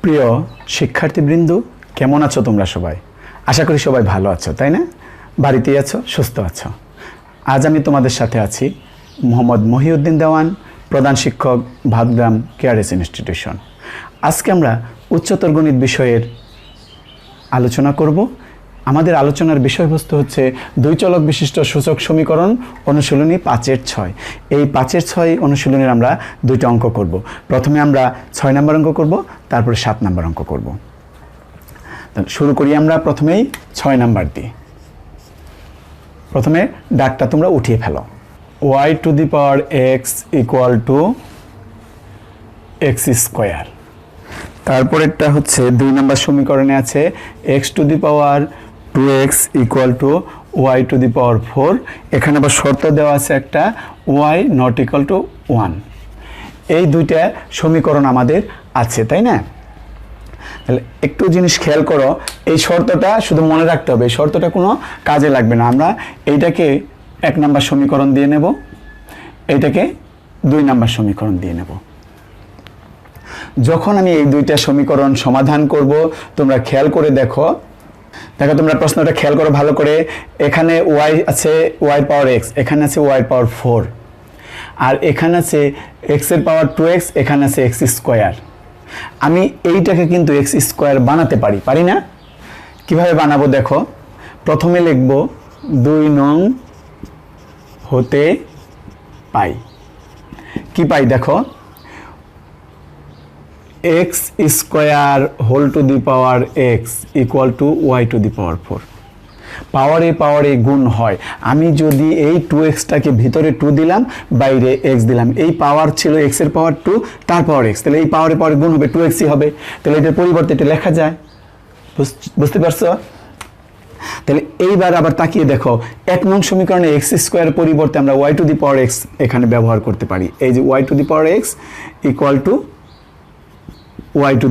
প্রিয় শিক্ষার্থীবৃন্দ, কেমন আছো তোমরা সবাই? আশা করি সবাই ভালো আছো, তাই না? বাড়িতেই আছো, সুস্থ আছো। আজ আমি তোমাদের সাথে আছি মোহাম্মদ মহিউদ্দিন দেওয়ান, প্রধান শিক্ষক, ভাতগ্রাম কেয়ারএস ইনস্টিটিউশন। আজকে আমরা উচ্চতর গণিত বিষয়ের আলোচনা করব। আমাদের আলোচনার বিষয়বস্তু হচ্ছে দুই চলক বিশিষ্ট সূচক সমীকরণ অনুশীলনী 5-6। এই 5-6 অনুশীলনীর আমরা দুইটা অঙ্ক করব। প্রথমে আমরা 6 নম্বর অঙ্ক করব, তারপরে 7 নম্বর অঙ্ক করব। শুরু করি আমরা প্রথমেই 6 নাম্বার দিয়ে। প্রথমে ডাকটা তোমরা উঠিয়ে ফেলো। y⁴x = x square. তারপরেরটা হচ্ছে 2 নম্বর সমীকরণে আছে x⁴ = y⁴। এখানে আবার শর্ত দেওয়া আছে একটা y ≠ 1। এই দুইটা সমীকরণ আমাদের আছে, তাই না? তাহলে একটু জিনিস খেয়াল করো, এই শর্তটা শুধু মনে রাখতে হবে, এই শর্তটা কোনো কাজে লাগবে না। আমরা এইটাকে 1 নম্বর সমীকরণ দিয়ে নেব, এইটাকে 2 নম্বর সমীকরণ দিয়ে নেব। যখন আমি এই দুইটা সমীকরণ সমাধান করব, তোমরা খেয়াল করে দেখো, তোমরা প্রশ্নটা খেয়াল করো ভালো করে। এখানে y আছে y⁴x, এখানে আছে y⁴, আর এখানে আছে x⁴2x, এখানে আছে x স্কোয়ার। আমি এইটাকে কিন্তু x স্কোয়ার বানাতে পারি না? কিভাবে বানাবো দেখো। প্রথমে লিখব 2 নং হতে পাই। কি পাই দেখো, x² x y⁴। পাওয়ারে গুণ হয়। আমি যদি এই 2x-টাকে ভিতরে 2 দিলাম, বাইরে x দিলাম, এই পাওয়ার ছিল x এর পাওয়ার 2, তার পাওয়ার x, তাহলে এই পাওয়ারে গুণ হবে 2x-ই হবে। তাহলে এটার পরিবর্তে এটা লেখা যায়। বুঝতে পারছো? তাহলে এইবার আবার তাকিয়ে দেখো, 1 নং সমীকরণে x² পরিবর্তে আমরা y⁴x এখানে ব্যবহার করতে পারি। এই যে y⁴x = y⁴।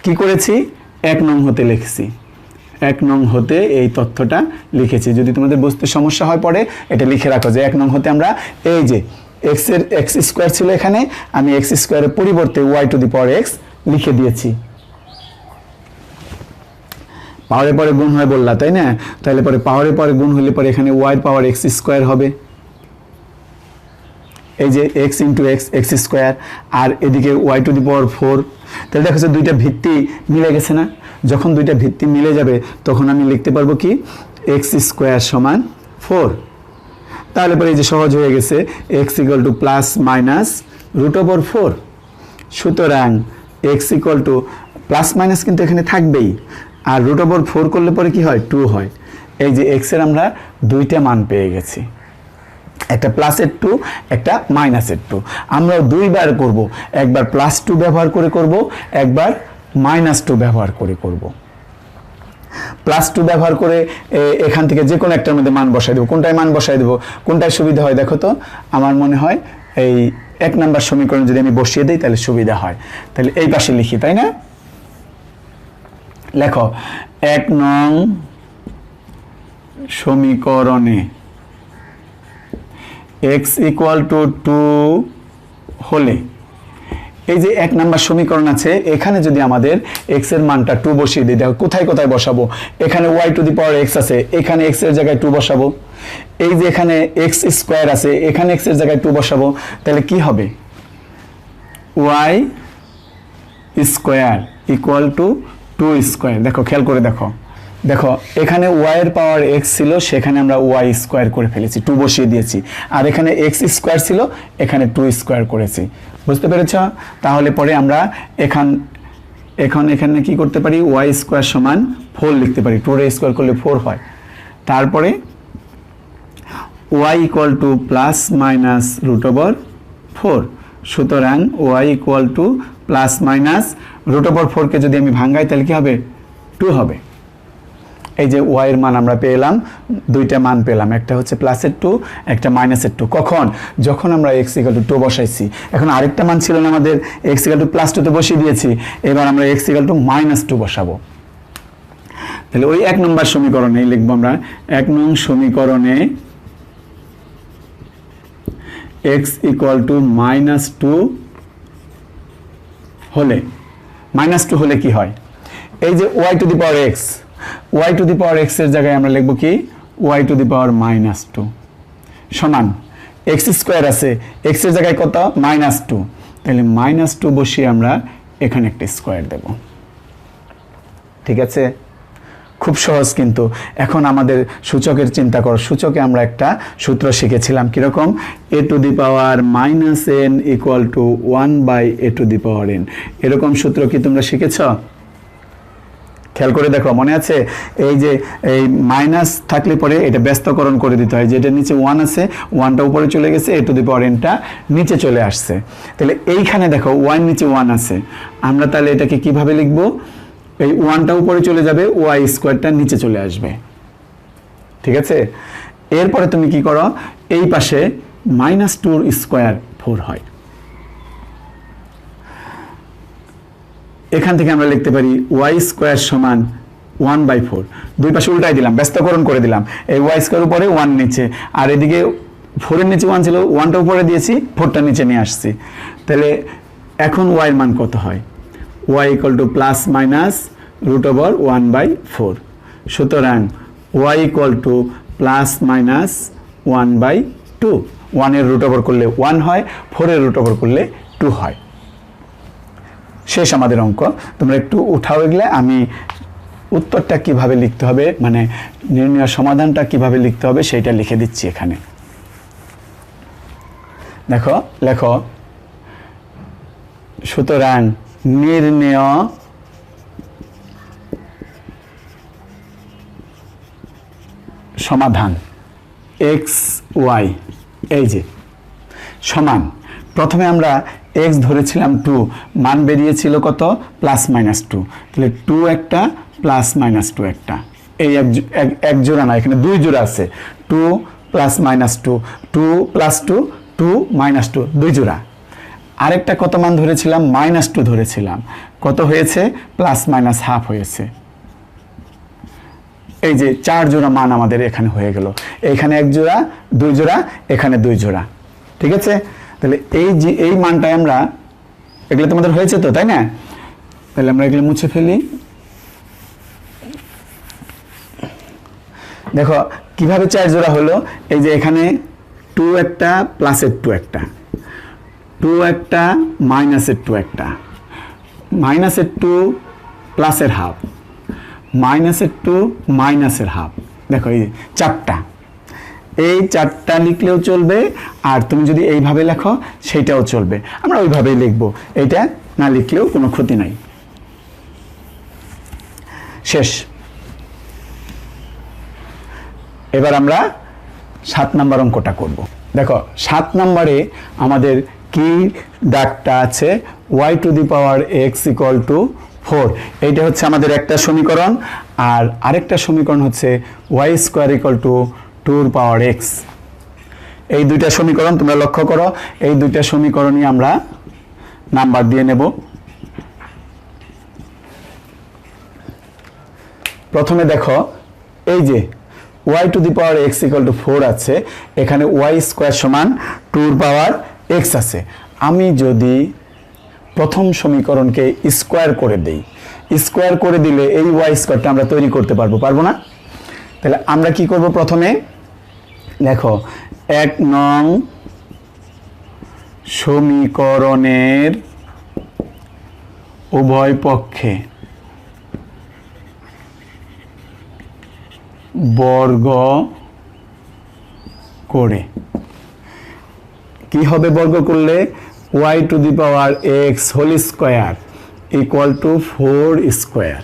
কি করেছি? 1 নং হতে লিখেছি, 1 নং হতে এই তথ্যটা লিখেছি। যদি তোমাদের বুঝতে সমস্যা হয় পরে এটা লিখে রাখো যে 1 নং হতে আমরা এই যে x স্কোয়ার ছিল, এখানে আমি x স্কোয়ারের পরিবর্তে y⁴x লিখে দিয়েছি। পাওয়ারে গুণ হয় বললা, তাই না? তাহলে পরে পাওয়ারে গুণ হলে পরে এখানে y⁴x² হবে। এই যে x × x স্কোয়ার, আর এদিকে y⁴। তাহলে দেখো যে দুইটা ভিত্তি মিলে গেছে না? যখন দুইটা ভিত্তি মিলে যাবে তখন আমি লিখতে পারবো কি x² = 4। তাহলে পরে এই যে সহজ হয়ে গেছে, x = ±√4। সুতরাং x ± কিন্তু এখানে থাকবেই, আর √4 করলে পরে কি হয়? 2 হয়। এই যে x এর আমরা দুইটা মান পেয়ে গেছি, একটা +2, একটা -2। আমরা দুইবার করব, একবার +2 ব্যবহার করে করব, একবার -2 ব্যবহার করে করব। +2 ব্যবহার করে এখান থেকে যে কোনো একটার মধ্যে মান বসাই দেবো। কোনটায় মান বসাই দেবো, কোনটায় সুবিধা হয় দেখো তো? আমার মনে হয় এই 1 নম্বর সমীকরণ যদি আমি বসিয়ে দিই তাহলে সুবিধা হয়। তাহলে এই পাশে লিখি, তাই না? লেখো 1 নং সমীকরণে x = 2 হলে, এই যে 1 নম্বর সমীকরণ আছে, এখানে যদি আমাদের x এর মানটা 2 বসিয়ে দিই, দেখো কোথায় বসাবো। এখানে y⁴x আছে, এখানে x এর জায়গায় 2 বসাবো। এই যে এখানে x স্কোয়ার আছে, এখানে x এর জায়গায় 2 বসাবো। তাহলে কি হবে? y² = 2 square. দেখো খেয়াল করে দেখো, এখানে y এর পাওয়ার x ছিল, সেখানে আমরা y² করে ফেলেছি, 2 বসিয়ে দিয়েছি। আর এখানে x স্কোয়ার ছিল, এখানে 2 স্কোয়ার করেছি। বুঝতে পেরেছ? তাহলে পরে আমরা এখানে কি করতে পারি? y² = 4 লিখতে পারি। 2 এর স্কোয়ার করলে 4 হয়। তারপরে y = ±√4। সুতরাং y = ±√4 কে যদি আমি ভাঙাই তাহলে কি হবে? 2 হবে। এই যে y এর মান আমরা পেলাম, দুইটা মান পেলাম, একটা হচ্ছে +2, একটা -2। কখন? যখন আমরা x = 2 বসাইছি। এখন আরেকটা মান ছিল না আমাদের, x = +2 তে বসিয়ে দিয়েছি। এবার আমরা x = -2 বসাবো। তাহলে ওই 1 নম্বর সমীকরণে লিখবো আমরা, 1 নং সমীকরণে x = -2 হলে, -2 হলে কি হয়, এই যে y to the power x, y to the power x এর জায়গায় আমরা লিখব কি y টু দি পাওয়ার -2 সমান এক্স স্কোয়ার আছে, এক্স এর জায়গায় কত -2, তাহলে -2 বসিয়ে আমরা এখানে একটা স্কোয়ার দেব। ঠিক আছে, খুব সহজ। কিন্তু এখন আমাদের সূচকের চিন্তা করো, সূচকে আমরা একটা সূত্র শিখেছিলাম কিরকম, a to the power -n equal to 1/a two the power n, এরকম সূত্র কি তোমরা শিখেছ? খেয়াল করে দেখো, মনে আছে? এই যে এই মাইনাস থাকলে পরে এটা ব্যস্তকরণ করে দিতে হয়, যেটা নিচে 1 আছে, 1টা উপরে চলে গেছে, a টু দি পাওয়ার nটা নিচে চলে আসছে। তাহলে এইখানে দেখো y নিচে 1 আছে, আমরা তাহলে এটাকে কিভাবে লিখব, এই 1টা উপরে চলে যাবে, y স্কোয়ারটা নিচে চলে আসবে। ঠিক আছে, এরপরে তুমি কি করো, এই পাশে -2 স্কোয়ার 4 হয়, এখান থেকে আমরা লিখতে পারি y স্কোয়ার সমান 1/4, দুই পাশে উল্টাই দিলাম, ব্যস্তকরণ করে দিলাম, এই y স্কোয়ার উপরে 1 নিচে, আর এদিকে 4 এর নিচে 1 ছিল, 1টা উপরে দিয়েছি, 4টা নিচে নিয়ে আসছি। তাহলে এখন y এর মান কত হয়, y ইকুয়াল টু ±√1/4, সুতরাং y ইকুয়াল টু ±1/2, 1 এর √ওভার করলে 1 হয়, 4 এর √ওভার করলে 2 হয়। শেষ আমাদের অঙ্ক। তোমরা একটু উঠাও এগুলো, আমি উত্তরটা কিভাবে লিখতে হবে, মানে নির্ণয় সমাধানটা কিভাবে লিখতে হবে সেইটা লিখে দিচ্ছি এখানে। দেখো, লেখো, সুতরাং নির্ণয় সমাধান x y, এই যে সমান, প্রথমে আমরা x ধরেছিলাম 2, মান বেরিয়েছিল কত +-2, তাহলে 2 একটা +-2 একটা, এই এক জোড়া না, এখানে 2 জোড়া আছে, 2 +-2, 2 +2, 2 -2, 2 জোড়া। আরেকটা কত মান ধরেছিলাম, -2 ধরেছিলাম, কত হয়েছে +-1/2 হয়েছে। এই যে 4 জোড়া মান আমাদের এখানে হয়ে গেল, এখানে 1 জোড়া, 2 জোড়া, এখানে 2 জোড়া। ঠিক আছে, তাহলে এই যে এই মানটাই আমরা, এগুলো তোমাদের হয়েছে তো, তাই না? তাহলে আমরা এগুলো মুছে ফেলি। দেখো কিভাবে 4 জোড়া হলো, এই যে এখানে 2 একটা, +2 একটা, 2 একটা, -2 একটা, -2 +1/2, -2 -1/2, দেখো এই 4টা, এই 4টা লিখলেও চলবে, আর তুমি যদি এইভাবে লেখো সেইটাও চলবে, আমরা ওইভাবেই লিখবো, এইটা না লিখলেও কোনো ক্ষতি নাই। শেষ। এবার আমরা 7 নম্বর অঙ্কটা করব। দেখো 7 নম্বরে আমাদের কি দাগটা আছে, y to the power x equal to 4, এইটা হচ্ছে আমাদের একটা সমীকরণ, আর আরেকটা সমীকরণ হচ্ছে y square equal two 2 power x। এই দুইটা সমীকরণ তোমরা লক্ষ্য করো, এই দুইটা সমীকরণই আমরা নাম্বার দিয়ে নেব। প্রথমে দেখো, এই যে y to the power x equal to 4 আছে, এখানে y স্কোয়ার সমান 2 পাওয়ার x আছে। আমি যদি প্রথম সমীকরণকে স্কোয়ার করে দেই, স্কোয়ার করে দিলে এই y স্কোয়ারটা আমরা তৈরি করতে পারবো না? তাহলে আমরা কি করব, প্রথমে দেখো 1 নং সমীকরণের উভয় পক্ষে বর্গ করে, কি হবে বর্গ করলে, y to the power x whole square equal to 4 square.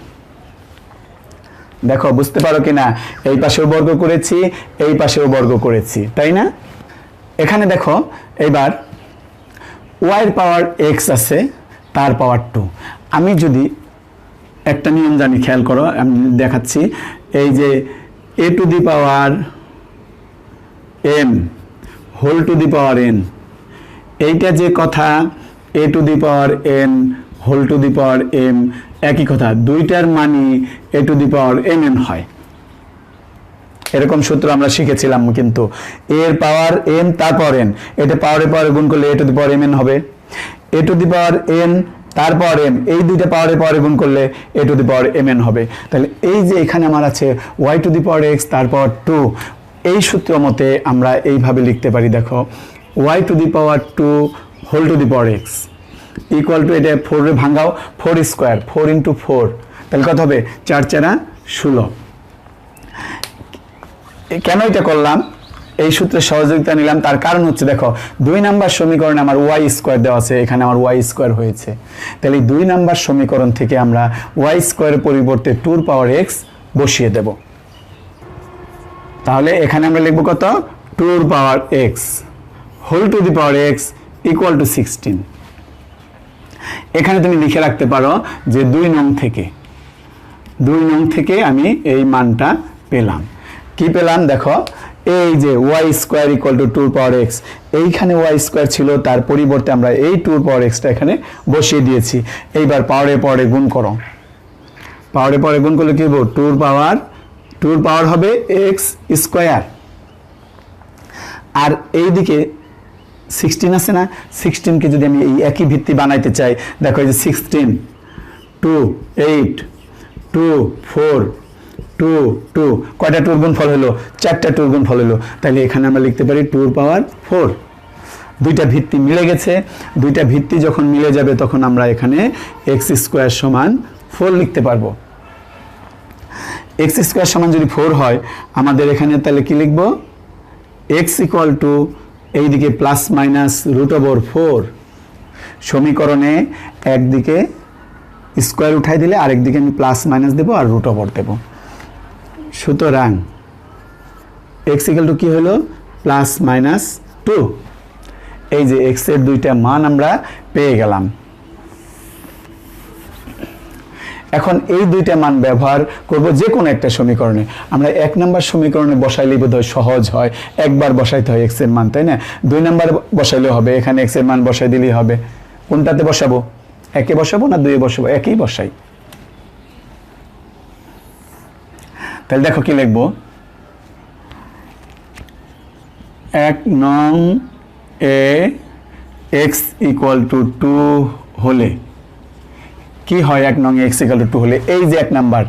দেখো বুঝতে পারো কিনা, এই পাশেও বর্গ করেছি, এই পাশেও বর্গ করেছি, তাই না? এখানে দেখো এবার y এর পাওয়ার x আছে, তার পাওয়ার 2। আমি যদি একটা নিয়ম জানি, খেয়াল করো, আমি দেখাচ্ছি, এই যে a to the power m whole to the power n, এইটা যে কথা a to the power n whole to the power m, একই কথা, দুইটার মানই a to the power mn হয়। এরকম সূত্র আমরা শিখেছিলাম, কিন্তু এর পাওয়ার m তার পাওয়ার n, এটা পাওয়ারে পাওয়ারে গুণ করলে a to the power mn হবে। a to the power n তারপর m, এই দুইটা পাওয়ারের পরে গুণ করলে a to the power mn হবে। তাহলে এই যে এখানে আমার আছে y to the power x তারপর 2, এই সূত্র মতে আমরা এইভাবে লিখতে পারি, দেখো y to the power 2 whole to the power x equal to, এটা 4 এ ভাঙাও, 4 স্কোয়ার, 4 ইন্টু 4, তাহলে কত হবে 4 4 16। কেন এটা করলাম, এই সূত্রে সহযোগিতা নিলাম, তার কারণ হচ্ছে দেখো 2 নাম্বার সমীকরণে আমার y স্কোয়ার দেওয়া আছে, এখানে আমার y স্কোয়ার হয়েছে, তাহলে 2 নাম্বার সমীকরণ থেকে আমরা y স্কোয়ারের পরিবর্তে 2 পাওয়ার x বসিয়ে দেব। তাহলে এখানে আমরা লিখব কত, 2 power x whole to the power x equal to 16। এখানে তুমি লিখে রাখতে পারো যে 2 নং থেকে আমি এই মানটা পেলাম। কি পেলাম দেখো, এই যে y square equal two 2 power x, এইখানে y স্কোয়ার ছিল, তার পরিবর্তে আমরা এই 2 পাওয়ার xটা এখানে বসিয়ে দিয়েছি। এইবার পাওয়ারে গুণ করো, পাওয়ারে গুণ করলে কি হবে, 2 পাওয়ার হবে x স্কোয়ার, আর এইদিকে 16 আছে না, 16কে যদি আমি এই একই ভিত্তি বানাইতে চাই, দেখো এই যে 16 2 8 2 4 2 2, কয়টা টুর গুণফল হলো, 4টা টুর গুণফল হলো, তাহলে এখানে আমরা লিখতে পারি 2 পাওয়ার 4। দুইটা ভিত্তি মিলে গেছে, দুইটা ভিত্তি যখন মিলে যাবে তখন আমরা এখানে x স্কোয়ার সমান 4 লিখতে পারবো। x স্কোয়ার সমান যদি 4 হয়, আমাদের এখানে তাহলে কি লিখবো, x ইকুয়াল টু এইদিকে প্লাস মাইনাস √4, সমীকরণে একদিকে স্কোয়ার উঠাই দিলে আরেকদিকে আমি প্লাস মাইনাস দেবো আর √4 দেবো। সুতরাং x ইকুয়াল টু কি হলো, প্লাস মাইনাস 2। এই যে x এর দুইটা মান আমরা পেয়ে গেলাম। এখন এই দুইটা মান ব্যবহার করব যে কোনো একটা সমীকরণে। আমরা 1 নাম্বার সমীকরণে বসাইলেই বোধহয় সহজ হয়, একবার বসাইতে হয় x এর মান, তাই না? 2 নাম্বার বসাইলেও হবে, এখানে x এর মান বসাই দিলেই হবে। কোনটাতে বসাবো, 1 এ বসাবো না 2 এ বসাবো, 1 এই বসাই। তাহলে দেখো কি লিখবো, 1 নং এ x ইকুয়াল টু 2 হলে কি হয়, 1 নং x ইকুয়াল টু 2 হলে, এই যে 1 number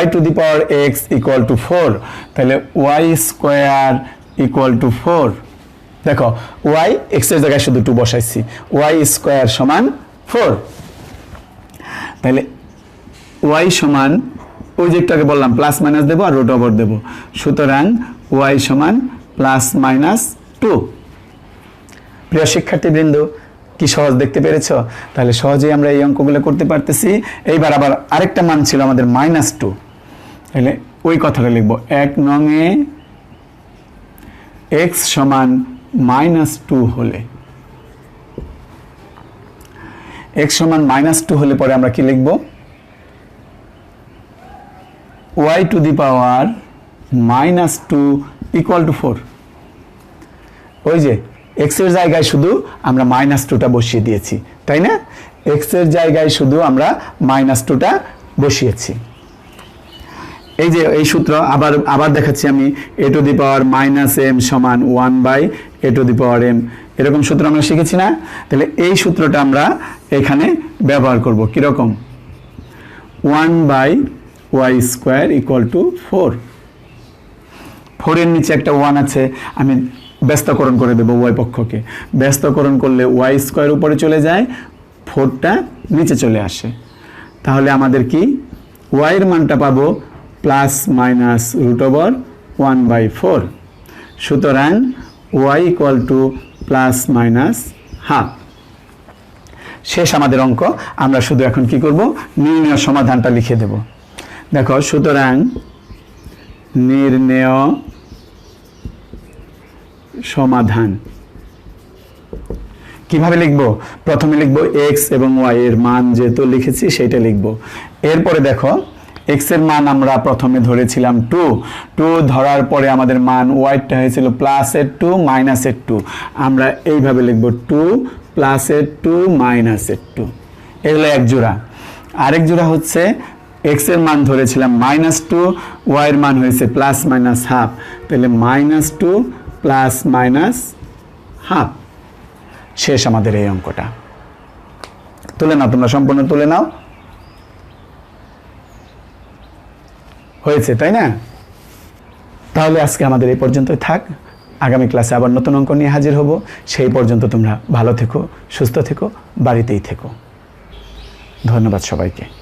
y to the power x equal to 4, তাহলে y স্কোয়ার ইকুয়াল টু 4। দেখো y x এর জায়গায় শুধু 2 বসাইছি, y স্কোয়ার সমান 4। তাহলে y সমান, ওই যে একটু আগে বললাম প্লাস মাইনাস দেবো আর √4 দেবো, সুতরাং y সমান প্লাস মাইনাস 2। প্রিয় শিক্ষার্থীবৃন্দ, কি সহজ দেখতে পেরেছো? তাহলে সহজেই আমরা এই অঙ্কগুলো করতে পারতেছি। এইবার আবার আরেকটা মান ছিল আমাদের -2, তাহলে ওই কথাটা লিখবো, 1 নং এ x সমান -2 হলে, x সমান -2 হলে পরে আমরা কি লিখবো, y to the power -2 equal to 4। ওই যে x এর জায়গায় শুধু আমরা -2টা বসিয়ে দিয়েছি, তাই না? x এর জায়গায় শুধু আমরা -2টা বসিয়েছি। এই যে এই সূত্র আবার দেখাচ্ছি আমি, a to the power -m সমান 1/a two the power m, এরকম সূত্র আমরা শিখেছি না? তাহলে এই সূত্রটা আমরা এখানে ব্যবহার করব। কিরকম, 1/y স্কোয়ার ইকুয়াল টু 4। 4 এর নিচে একটা 1 আছে, আমি ব্যস্তকরণ করে দেবো y পক্ষকে, ব্যস্তকরণ করলে y স্কোয়ার উপরে চলে যায়, 4টা নিচে চলে আসে। তাহলে আমাদের কি, y এর মানটা পাবো প্লাস মাইনাস √1/4। সুতরাং y equal to plus minus half. শেষ আমাদের অঙ্ক। আমরা শুধু এখন কি করব, নির্ণয় সমাধানটা লিখে দেব। দেখো, সুতরাং নির্ণয় সমাধান কিভাবে লিখব, প্রথমে লিখব x এবং y এর মান যেহেতু লিখেছি সেইটা লিখব। এরপরে দেখো, x এর মান আমরা প্রথমে ধরেছিলাম 2 ধরার পরে আমাদের মান y টা হয়েছিল +2 -2, আমরা এইভাবে লিখব 2 +2 -2, এগুলো এক জোড়া। আরেক জোড়া হচ্ছে x এর মান ধরেছিলাম -2, y এর মান হয়েছে ±½ তাহলে -2 +-½ শেষ আমাদের এই অঙ্কটা। তুলে নাও, তোমরা সম্পূর্ণ তুলে নাও। হয়েছে, তাই না? তাহলে আজকে আমাদের এই পর্যন্তই থাক। আগামী ক্লাসে আবার নতুন অঙ্ক নিয়ে হাজির হব। সেই পর্যন্ত তোমরা ভালো থেকো, সুস্থ থেকো, বাড়িতেই থেকো। ধন্যবাদ সবাইকে।